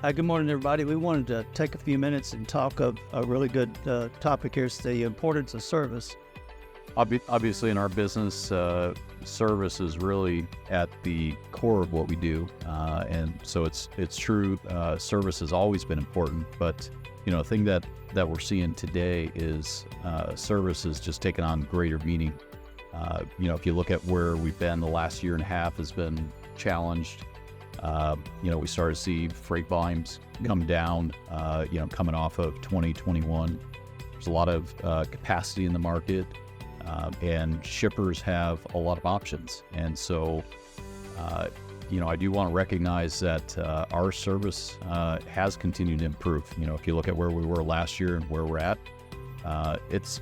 Hi, good morning, everybody. We wanted to take a few minutes and talk of a really good topic here. It's the importance of service. Obviously, in our business, service is really at the core of what we do, and so it's true. Service has always been important, but the thing that we're seeing today is service is just taking on greater meaning. If you look at where we've been, the last year and a half has been challenged. We started to see freight volumes come down. Coming off of 2021, there's a lot of capacity in the market. And shippers have a lot of options. And so, I do want to recognize that our service has continued to improve. If you look at where we were last year and where we're at, it's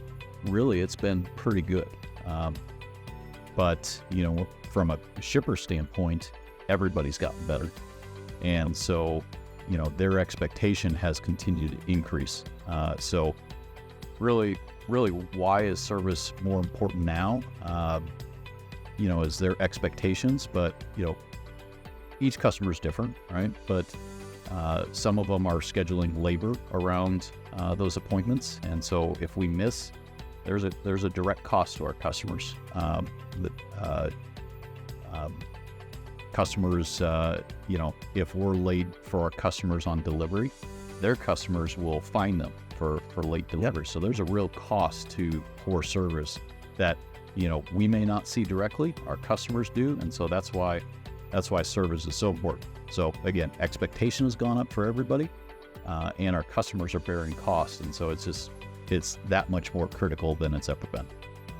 been pretty good. But from a shipper standpoint, everybody's gotten better. And so, their expectation has continued to increase. So really, why is service more important now? Is their expectations, but each customer is different, right? But some of them are scheduling labor around those appointments, and so if we miss, there's a direct cost to our customers. Customers, if we're late for our customers on delivery, their customers will fine them for late delivery. So there's a real cost to poor service that we may not see directly, our customers do, and so that's why service is so important. So again, expectation has gone up for everybody, and our customers are bearing costs, and so it's that much more critical than it's ever been.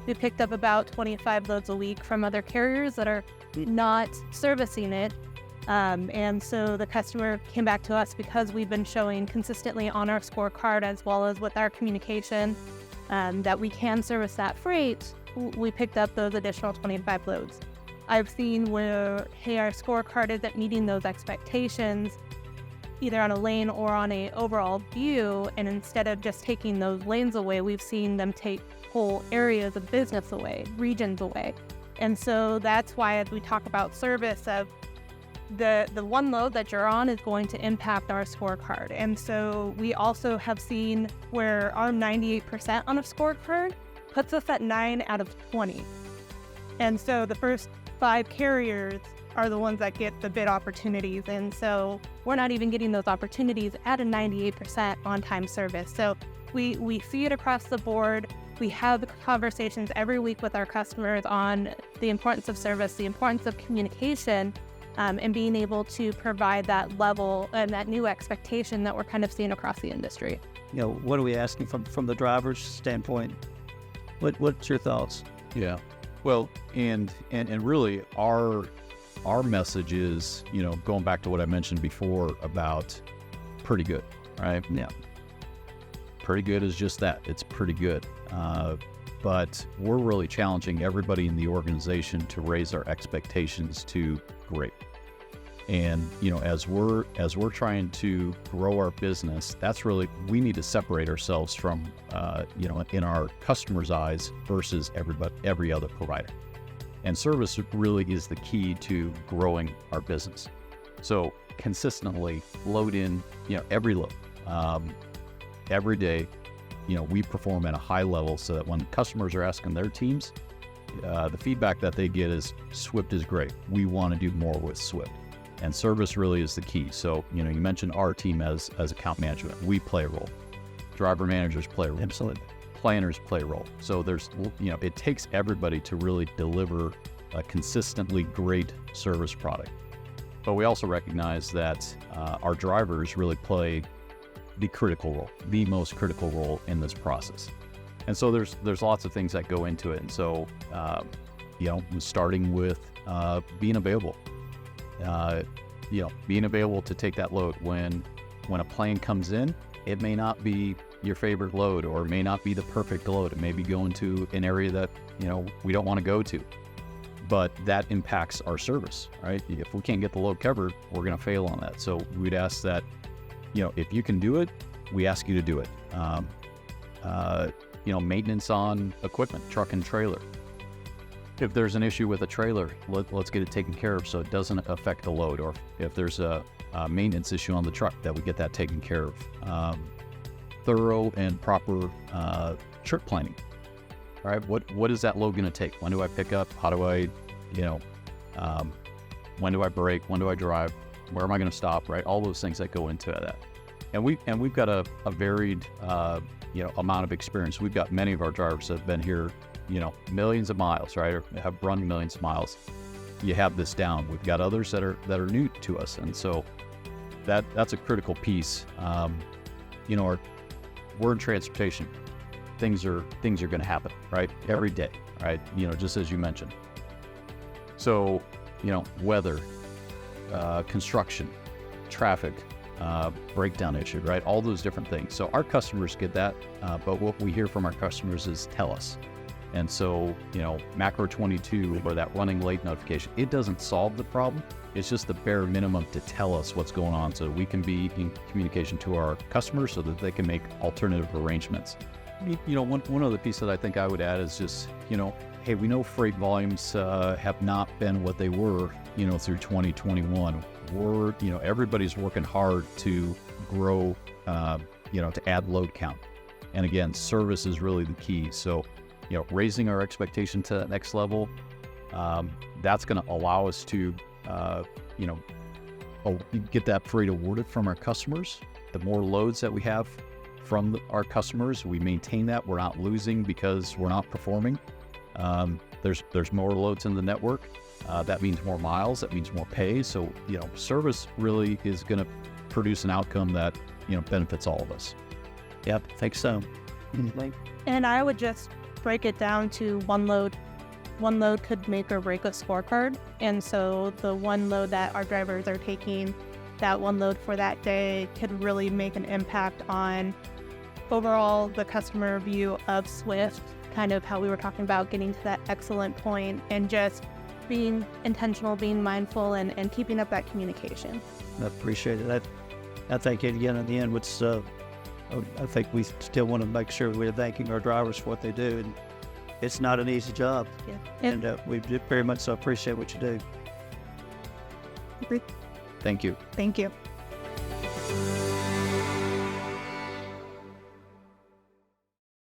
We picked up about 25 loads a week from other carriers that are not servicing it. And so the customer came back to us because we've been showing consistently on our scorecard as well as with our communication that we can service that freight. We picked up those additional 25 loads. I've seen where, hey, our scorecard isn't meeting those expectations, either on a lane or on a overall view. And instead of just taking those lanes away, we've seen them take whole areas of business away, regions away. And so that's why, as we talk about service, of the one load that you're on is going to impact our scorecard. And so we also have seen where our 98% on a scorecard puts us at 9 out of 20. And so the first 5 carriers are the ones that get the bid opportunities. And so we're not even getting those opportunities at a 98% on-time service. So we see it across the board. We have conversations every week with our customers on the importance of service, the importance of communication, and being able to provide that level and that new expectation that we're kind of seeing across the industry. What are we asking from the driver's standpoint? What's your thoughts? Yeah, well, and really our message is, going back to what I mentioned before about pretty good, right? Yeah. Pretty good is just that. It's pretty good. But we're really challenging everybody in the organization to raise our expectations to great. And, as we're trying to grow our business, that's really, we need to separate ourselves from, in our customers' eyes versus every other provider. And service really is the key to growing our business. So consistently load in, every load. Every day, we perform at a high level so that when customers are asking their teams, the feedback that they get is Swift is great. We want to do more with Swift. And service really is the key. So, you mentioned our team as account management. We play a role. Driver managers play a role. Absolutely. Planners play a role. So there's, it takes everybody to really deliver a consistently great service product. But we also recognize that our drivers really play the critical role, the most critical role in this process. And so there's lots of things that go into it. And so, starting with being available, being available to take that load when a plane comes in, it may not be your favorite load or may not be the perfect load. It may be going to an area that, we don't want to go to, but that impacts our service, right? If we can't get the load covered, we're going to fail on that. So we'd ask that, if you can do it, we ask you to do it. Maintenance on equipment, truck and trailer. If there's an issue with a trailer, let's get it taken care of so it doesn't affect the load. Or if there's a maintenance issue on the truck, that we get that taken care of. Thorough and proper trip planning. All right, what is that load going to take? When do I pick up? How do I, when do I brake? When do I drive? Where am I going to stop? Right, all those things that go into that. And we've got a varied amount of experience. We've got many of our drivers that have been here, millions of miles, right, or have run millions of miles. You have this down. We've got others that are new to us, and so that's a critical piece. We're in transportation. Things are going to happen, right? Every day, right? Just as you mentioned. So, weather, construction, traffic, breakdown issue, right? All those different things. So our customers get that, but what we hear from our customers is tell us. And so, Macro 22 or that running late notification, it doesn't solve the problem. It's just the bare minimum to tell us what's going on so we can be in communication to our customers so that they can make alternative arrangements. One other piece that I think I would add is just, hey, we know freight volumes have not been what they were, through 2021. Everybody's working hard to grow, to add load count. And again, service is really the key. So, raising our expectation to that next level, that's going to allow us to, get that freight awarded from our customers. The more loads that we have from our customers, we maintain that. We're not losing because we're not performing. There's more loads in the network. That means more miles. That means more pay. So, service really is going to produce an outcome that, benefits all of us. Yep, I think so. And I would just break it down to one load. One load could make or break a scorecard. And so the one load that our drivers are taking, that one load for that day could really make an impact on overall the customer view of Swift, kind of how we were talking about getting to that excellent point and just being intentional, being mindful, and keeping up that communication. I appreciate it. I think, again, in the end, I think we still want to make sure we're thanking our drivers for what they do. And it's not an easy job. Yeah. And we do very much so appreciate what you do. Thank you. Thank you.